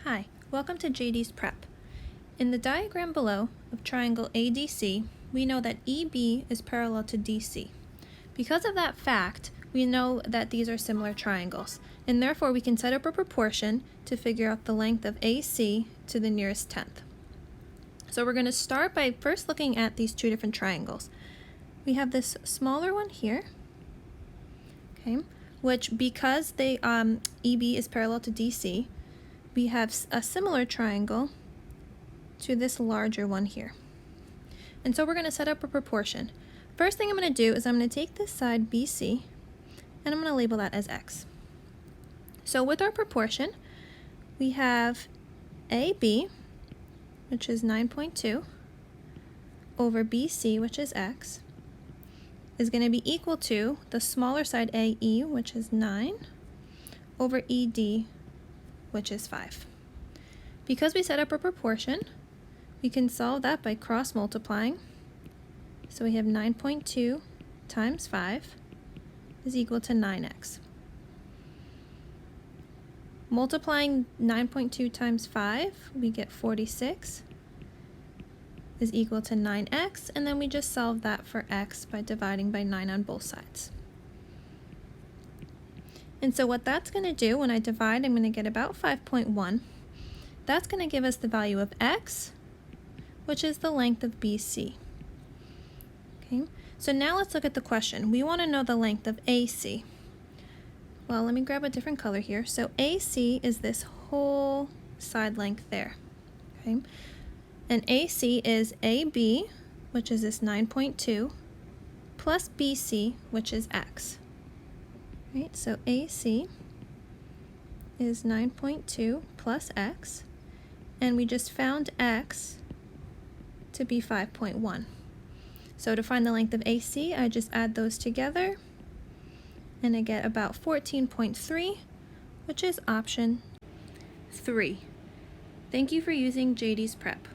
Hi, welcome to JD's Prep. In the diagram below of triangle ADC, we know that EB is parallel to DC. Because of that fact, we know that these are similar triangles, and therefore we can set up a proportion to figure out the length of AC to the nearest tenth. So we're going to start by first looking at these two different triangles. We have this smaller one here, okay, which because EB is parallel to DC, we have a similar triangle to this larger one here. And so we're going to set up a proportion. First thing I'm going to do is I'm going to take this side BC and I'm going to label that as X. So with our proportion, we have AB, which is 9.2, over BC, which is X, is going to be equal to the smaller side AE, which is 9, over ED, which is 5. Because we set up a proportion, we can solve that by cross multiplying. So we have 9.2 times 5 is equal to 9x. Multiplying 9.2 times 5, we get 46 is equal to 9x, and then we just solve that for x by dividing by 9 on both sides. And so what that's going to do, when I divide, I'm going to get about 5.1. That's going to give us the value of x, which is the length of BC. Okay, so now let's look at the question. We want to know the length of AC. Well, let me grab a different color here. So AC is this whole side length there. Okay, and AC is AB, which is this 9.2, plus BC, which is x. Right, so AC is 9.2 plus x, and we just found x to be 5.1. So to find the length of AC, I just add those together, and I get about 14.3, which is option 3. Thank you for using JD's Prep.